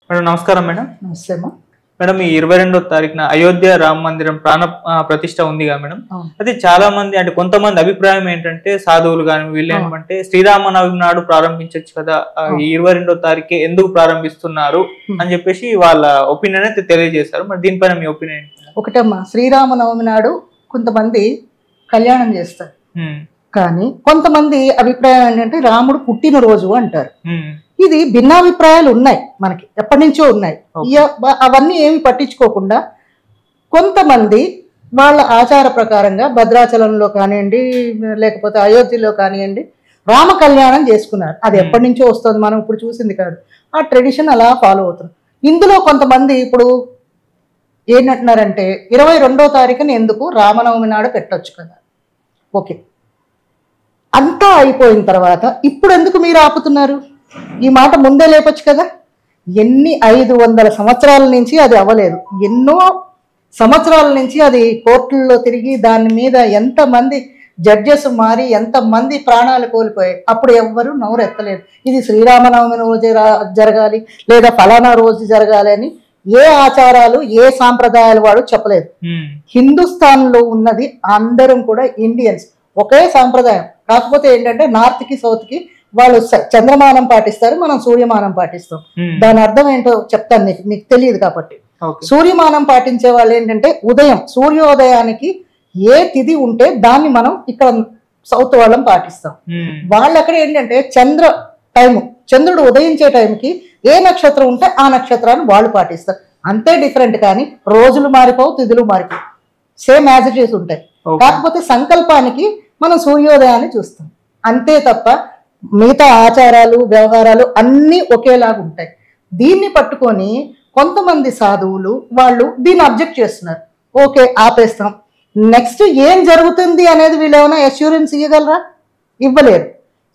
Madam నమస్కారం madam. నమస్తే అమ్మా. మేడం ఈ 22వ తారీఖున అయోధ్య రామ మందిరం ప్రాణ ప్రతిష్ట ఉందిగా మేడం. అది చాలా మంది అంటే కొంతమంది అభిప్రాయం ఏంటంటే సాధువులు కానీ వీళ్ళు ఏమంటే శ్రీరామనవమి నాడు ప్రారంభించవచ్చు కదా, ఈ 22వ తారీఖే ఎందుకు ప్రారంభిస్తున్నారు అని చెప్పేసి వాళ్ళ ఒపీనియన్ అయితే తెలియజేశారు. మరి దీనిపైన మీ ఒపీనియన్? ఒకటమ్మా, శ్రీరామనవమి నాడు కొంతమంది కళ్యాణం చేస్తారు, కానీ కొంతమంది అభిప్రాయం ఏంటంటే రాముడు పుట్టినరోజు అంటారు. ఇది భిన్నాభిప్రాయాలు ఉన్నాయి, మనకి ఎప్పటి నుంచో ఉన్నాయి. అవన్నీ ఏమి పట్టించుకోకుండా కొంతమంది వాళ్ళ ఆచార ప్రకారంగా భద్రాచలంలో కానివ్వండి, లేకపోతే అయోధ్యలో కానివ్వండి, రామ కళ్యాణం చేసుకున్నారు. అది ఎప్పటి నుంచో వస్తుంది, మనం ఇప్పుడు చూసింది కాదు. ఆ ట్రెడిషన్ అలా ఫాలో అవుతుంది. ఇందులో కొంతమంది ఇప్పుడు ఏంటంటున్నారంటే 22వ తారీఖున ఎందుకు రామనవమి నాడు పెట్టొచ్చు కదా. ఓకే, అంతా అయిపోయిన తర్వాత ఇప్పుడు ఎందుకు మీరు ఆపుతున్నారు? ఈ మాట ముందే లేపచ్చు కదా. 500 సంవత్సరాల నుంచి అది అవ్వలేదు, ఎన్నో సంవత్సరాల నుంచి అది కోర్టుల్లో తిరిగి దాని మీద ఎంతమంది జడ్జెస్ మారి ఎంతమంది ప్రాణాలు కోల్పోయాయి. అప్పుడు ఎవ్వరూ నోరెత్తలేదు ఇది శ్రీరామనవమి రోజు జరగాలి లేదా ఫలానా రోజు జరగాలి అని. ఏ ఆచారాలు ఏ సాంప్రదాయాలు వాడు చెప్పలేదు. హిందుస్థాన్లో ఉన్నది అందరం కూడా ఇండియన్స్, ఒకే సాంప్రదాయం. కాకపోతే ఏంటంటే నార్త్కి సౌత్కి వాళ్ళు చంద్రమానం పాటిస్తారు, మనం సూర్యమానం పాటిస్తాం. దాని అర్థం ఏంటో చెప్తాను మీకు తెలియదు కాబట్టి. సూర్యమానం పాటించే వాళ్ళు ఏంటంటే ఉదయం సూర్యోదయానికి ఏ తిథి ఉంటే దాన్ని మనం ఇక్కడ సౌత్ వాళ్ళం పాటిస్తాం. వాళ్ళు అక్కడ ఏంటంటే చంద్రుడు ఉదయించే టైంకి ఏ నక్షత్రం ఉంటే ఆ నక్షత్రాన్ని వాళ్ళు పాటిస్తారు. అంతే డిఫరెంట్, కానీ రోజులు మారిపోవు, తిథులు మారిపోవు, సేమ్ యాజ్ ఇట్ ఈస్ ఉంటాయి. కాకపోతే సంకల్పానికి మనం సూర్యోదయాన్ని చూస్తాం అంతే తప్ప మిగతా ఆచారాలు వ్యవహారాలు అన్నీ ఒకేలాగా ఉంటాయి. దీన్ని పట్టుకొని కొంతమంది సాధువులు వాళ్ళు దీన్ని అబ్జెక్ట్ చేస్తున్నారు. ఓకే, ఆపేస్తాం, నెక్స్ట్ ఏం జరుగుతుంది అనేది వీళ్ళు ఏమైనా అష్యూరెన్స్ ఇవ్వగలరా? ఇవ్వలేరు.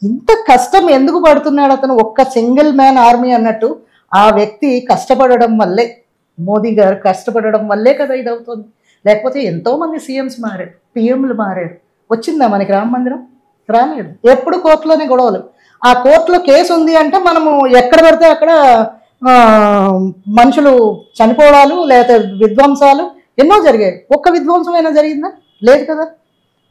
ఇంత కష్టం ఎందుకు పడుతున్నాడు అతను? ఒక్క సింగిల్ మ్యాన్ ఆర్మీ అన్నట్టు ఆ వ్యక్తి కష్టపడడం వల్లే, మోదీ గారు కష్టపడడం వల్లే కదా ఇది అవుతుంది. లేకపోతే ఎంతోమంది సీఎంస్ మారారు, పిఎంలు మారారు. వచ్చిందా మనకి రామ మందిరం? రాలేదు. ఎప్పుడు కోర్టులోనే గొడవలు. ఆ కోర్టులో కేసు ఉంది అంటే మనము ఎక్కడ పడితే అక్కడ మనుషులు చనిపోవడాలు లేకపోతే విధ్వంసాలు ఎన్నో జరిగాయి. ఒక్క విధ్వంసమైనా జరిగిందా? లేదు కదా.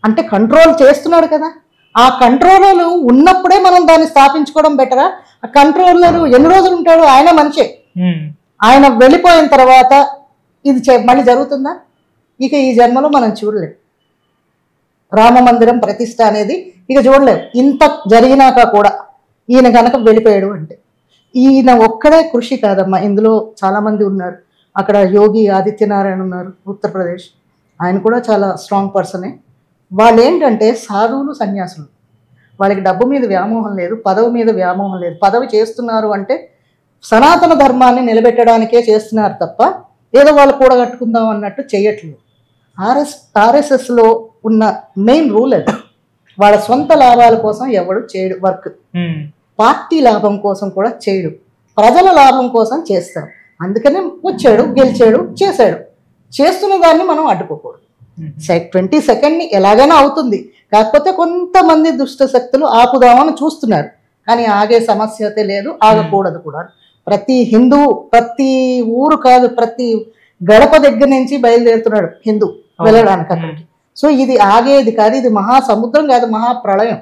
అంటే కంట్రోల్ చేస్తున్నాడు కదా. ఆ కంట్రోలర్లు ఉన్నప్పుడే మనం దాన్ని స్థాపించుకోవడం బెటరా? ఆ కంట్రోలర్ ఎన్ని రోజులు ఉంటాడు? ఆయన మనిషే. ఆయన వెళ్ళిపోయిన తర్వాత ఇది మళ్ళీ జరుగుతుందా? ఇక ఈ జన్మలో మనం చూడలేం. రామ మందిరం ప్రతిష్ట అనేది ఇక చూడలేము. ఇంత జరిగినాక కూడా ఈయన కనుక వెళ్ళిపోయాడు అంటే ఈయన ఒక్కడే కృషి కాదమ్మా, ఇందులో చాలామంది ఉన్నారు. అక్కడ యోగి ఆదిత్యనారాయణ ఉన్నారు, ఉత్తరప్రదేశ్. ఆయన కూడా చాలా స్ట్రాంగ్ పర్సనే. వాళ్ళు ఏంటంటే సాధువులు సన్యాసులు, వాళ్ళకి డబ్బు మీద వ్యామోహం లేదు, పదవి మీద వ్యామోహం లేదు. పదవి చేస్తున్నారు అంటే సనాతన ధర్మాన్ని నిలబెట్టడానికే చేస్తున్నారు తప్ప ఏదో వాళ్ళు కూడగట్టుకుందాం అన్నట్టు చేయట్లేదు. ఆర్ఎస్ఎస్లో ఉన్న మెయిన్ రూల్ అది. వాళ్ళ సొంత లాభాల కోసం ఎవడు చేయడు వర్క్, పార్టీ లాభం కోసం కూడా చేయడు, ప్రజల లాభం కోసం చేస్తారు. అందుకనే వచ్చాడు, గెలిచాడు, చేశాడు. చేస్తున్న దాన్ని మనం అడ్డుకోకూడదు. 22nd ఎలాగైనా అవుతుంది, కాకపోతే కొంతమంది దుష్ట శక్తులు ఆపుదామని చూస్తున్నారు. కానీ ఆగే సమస్య అయితే లేదు, ఆగకూడదు కూడా. ప్రతి హిందూ ప్రతి ఊరు కాదు, ప్రతి గడప దగ్గర నుంచి బయలుదేరుతున్నాడు హిందూ వెళ్ళడానికి అక్కడికి. సో ఇది ఆగేది కాదు, ఇది మహాసముద్రం కాదు, మహాప్రళయం.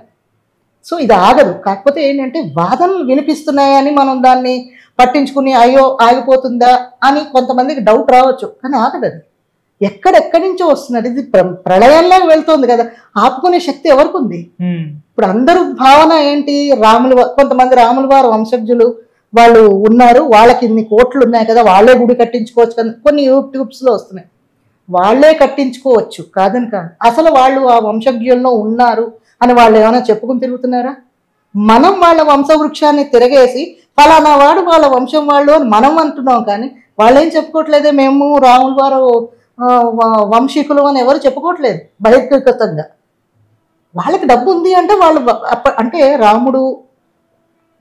సో ఇది ఆగదు. కాకపోతే ఏంటంటే వాదనలు వినిపిస్తున్నాయని మనం దాన్ని పట్టించుకుని అయ్యో ఆగిపోతుందా అని కొంతమందికి డౌట్ రావచ్చు, కానీ ఆగదు. అది ఎక్కడెక్కడి నుంచో వస్తున్నది, ఇది ప్రళయంలాగా వెళ్తుంది కదా. ఆపుకునే శక్తి ఎవరికి ఉంది? ఇప్పుడు అందరూ భావన ఏంటి? కొంతమంది రాముల వారు వంశజులు వాళ్ళు ఉన్నారు, వాళ్ళకి ఇన్ని కోట్లు ఉన్నాయి కదా, వాళ్ళే గుడి కట్టించుకోవచ్చు కదా. కొన్ని యూట్యూబ్స్లో వస్తున్నాయి, వాళ్ళే కట్టించుకోవచ్చు కాదని కాదు. అసలు వాళ్ళు ఆ వంశజ్ఞుల్లో ఉన్నారు అని వాళ్ళు ఏమైనా చెప్పుకుని తిరుగుతున్నారా? మనం వాళ్ళ వంశవృక్షాన్ని తిరగేసి ఫలానా వాడు వాళ్ళ వంశం వాళ్ళు అని మనం అంటున్నాం, కానీ వాళ్ళు ఏం చెప్పుకోవట్లేదే మేము రాముల వారు వంశీకులు అని ఎవరు చెప్పుకోవట్లేదు బహిర్గతంగా. వాళ్ళకి డబ్బు ఉంది అంటే వాళ్ళు అంటే రాముడు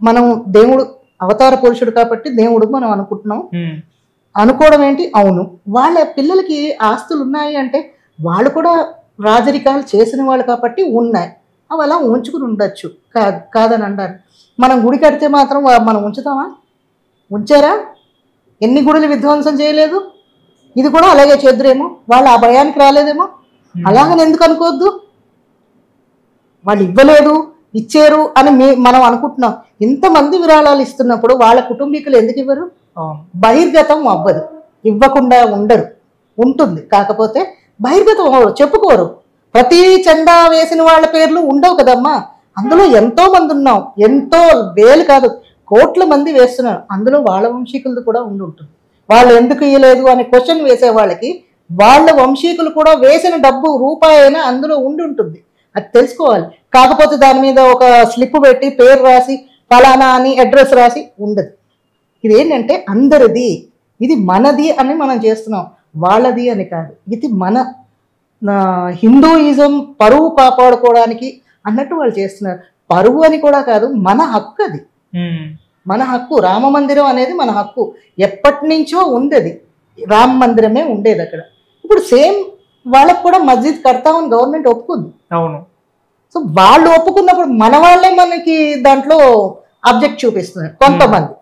మనం దేవుడు అవతార పురుషుడు కాబట్టి దేవుడు మనం అనుకుంటున్నాం. అనుకోవడం ఏంటి? అవును. వాళ్ళ పిల్లలకి ఆస్తులు ఉన్నాయి అంటే వాళ్ళు కూడా రాజరికాలు చేసిన వాళ్ళు కాబట్టి ఉన్నాయి, అవి అలా ఉంచుకుని ఉండొచ్చు, కాదని అంటారు. మనం గుడి కడితే మాత్రం మనం ఉంచుతామా? ఉంచారా? ఎన్ని గుడులు విధ్వంసం చేయలేదు? ఇది కూడా అలాగే చేద్దురేమో, వాళ్ళు ఆ భయానికి రాలేదేమో. అలాగని ఎందుకు అనుకోవద్దు? వాళ్ళు ఇవ్వలేదు ఇచ్చారు అని మనం అనుకుంటున్నాం. ఇంతమంది విరాళాలు ఇస్తున్నప్పుడు వాళ్ళ కుటుంబీకులు ఎందుకు ఇవ్వరు? బహిర్గతం అవ్వదు, ఇవ్వకుండా ఉండరు, ఉంటుంది. కాకపోతే బహిర్గతం అవ్వరు, చెప్పుకోరు. ప్రతి చందా వేసిన వాళ్ళ పేర్లు ఉండవు కదమ్మా. అందులో ఎంతో మంది ఉన్నాం, ఎంతో వేలు కాదు కోట్ల మంది వేస్తున్నారు. అందులో వాళ్ళ వంశీకులది కూడా ఉంటుంది. వాళ్ళు ఎందుకు ఇవ్వలేదు అనే క్వశ్చన్ వేసే వాళ్ళకి వాళ్ళ వంశీకులు కూడా వేసిన డబ్బు రూపాయి అయినా అందులో ఉంటుంది. అది తెలుసుకోవాలి. కాకపోతే దాని మీద ఒక స్లిప్ పెట్టి పేరు రాసి ఫలానా అని అడ్రస్ రాసి ఉండదు. ఇదేంటంటే అందరిది, ఇది మనది అని మనం చేస్తున్నాం, వాళ్ళది అని కాదు. ఇది మన హిందూయిజం పరువు కాపాడుకోవడానికి అన్నట్టు వాళ్ళు చేస్తున్నారు. పరువు అని కూడా కాదు, మన హక్కు అది, మన హక్కు. రామ మందిరం అనేది మన హక్కు, ఎప్పటి నుంచో ఉంది. అది రామ మందిరమే ఉండేది అక్కడ. ఇప్పుడు సేమ్ వాళ్ళకు కూడా మస్జిద్ కడతామని గవర్నమెంట్ ఒప్పుకుంది. అవును. సో వాళ్ళు ఒప్పుకున్నప్పుడు మన వాళ్ళే మనకి దాంట్లో అబ్జెక్ట్ చూపిస్తున్నారు. కొంతమంది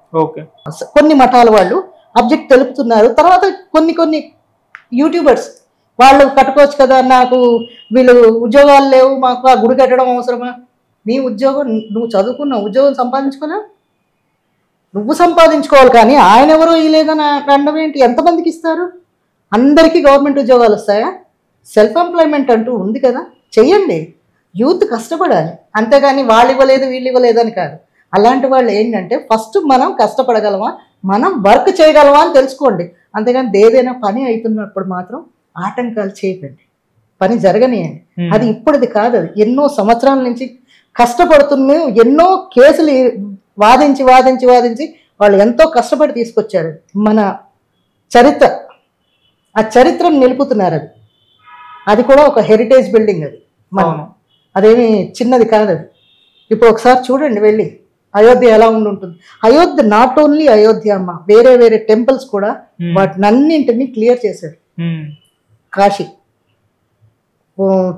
కొన్ని మఠాల వాళ్ళు అబ్జెక్ట్ తెలుపుతున్నారు. తర్వాత కొన్ని యూట్యూబర్స్ వాళ్ళు కట్టుకోవచ్చు కదా, నాకు వీళ్ళు ఉద్యోగాలు లేవు, మాకు ఆ గుడి కట్టడం అవసరమా? నీ ఉద్యోగం, నువ్వు చదువుకున్న ఉద్యోగం సంపాదించుకోలేవు, నువ్వు సంపాదించుకోవాలి. కానీ ఆయన ఎవరో ఇలేదని అనడం ఏంటి? ఎంతమందికి ఇస్తారు? అందరికీ గవర్నమెంట్ ఉద్యోగాలు వస్తాయా? సెల్ఫ్ ఎంప్లాయ్మెంట్ అంటూ ఉంది కదా, చెయ్యండి. యూత్ కష్టపడాలి, అంతేగాని వాళ్ళు ఇవ్వలేదు వీళ్ళు ఇవ్వలేదు అని కాదు. అలాంటి వాళ్ళు ఏంటంటే ఫస్ట్ మనం కష్టపడగలమా, మనం వర్క్ చేయగలమా అని తెలుసుకోండి. అంతేగాని ఏదైనా పని అవుతున్నప్పుడు మాత్రం ఆటంకాలు చేయకండి, పని జరగనియండి. అది ఇప్పుడుది కాదు, అది ఎన్నో సంవత్సరాల నుంచి కష్టపడుతున్న, ఎన్నో కేసులు వాదించి వాదించి వాదించి వాళ్ళు ఎంతో కష్టపడి తీసుకొచ్చారు. మన చరిత్ర, ఆ చరిత్రను నిలుపుతున్నారు. అది కూడా ఒక హెరిటేజ్ బిల్డింగ్. అది మనం అదేమి చిన్నది కాదు. అది ఇప్పుడు ఒకసారి చూడండి వెళ్ళి, అయోధ్య ఎలా ఉంటుంది. అయోధ్య నాట్ ఓన్లీ అయోధ్య అమ్మ, వేరే వేరే టెంపుల్స్ కూడా వాటినన్నింటినీ క్లియర్ చేశారు. కాశీ,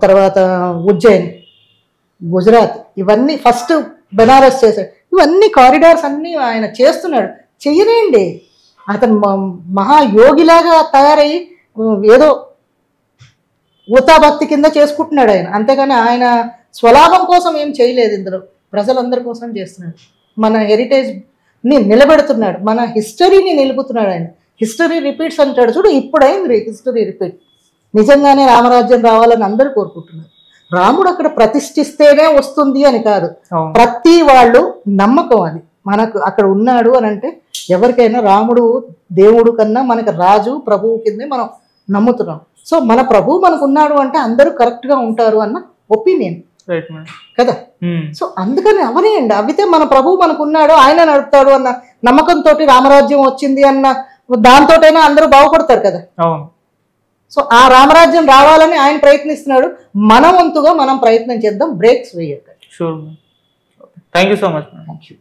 తర్వాత ఉజ్జయిన్, గుజరాత్, ఇవన్నీ ఫస్ట్ బెనారస్ చేశాడు. ఇవన్నీ కారిడార్స్ అన్నీ ఆయన చేస్తున్నాడు. చెయ్యనేయండి. అతను మహాయోగిలాగా తయారయ్యి ఏదో ఊతాభక్తి కింద చేసుకుంటున్నాడు ఆయన, అంతేగాని ఆయన స్వలాభం కోసం ఏం చేయలేదు. ఇందులో ప్రజలందరి కోసం చేస్తున్నాడు. మన హెరిటేజ్ని నిలబెడుతున్నాడు, మన హిస్టరీని నిలుపుతున్నాడు. ఆయన హిస్టరీ రిపీట్స్ అంటాడు చూడు, ఇప్పుడైంది హిస్టరీ రిపీట్. నిజంగానే రామరాజ్యం రావాలని అందరూ కోరుకుంటున్నారు. రాముడు అక్కడ ప్రతిష్ఠిస్తేనే వస్తుంది అని కాదు, ప్రతి వాళ్ళు నమ్మకం అది. మనకు అక్కడ ఉన్నాడు అని అంటే ఎవరికైనా రాముడు దేవుడు కన్నా మనకు రాజు ప్రభువు కిందే మనం నమ్ముతున్నాం. సో మన ప్రభువు మనకు ఉన్నాడు అంటే అందరూ కరెక్ట్గా ఉంటారు అన్న ఒపీనియన్ కదా. సో అందుకని అవనేయండి, అవితే మన ప్రభువు మనకు ఉన్నాడు, ఆయన నడుపుతాడు అన్న నమ్మకంతో రామరాజ్యం వచ్చింది అన్న దాంతోటైనా అందరూ బాగుపడతారు కదా. సో ఆ రామరాజ్యం రావాలని ఆయన ప్రయత్నిస్తున్నాడు. మన వంతుగా మనం ప్రయత్నం చేద్దాం, బ్రేక్స్ వేయకండి. Sure. Thank you so much. Thank you.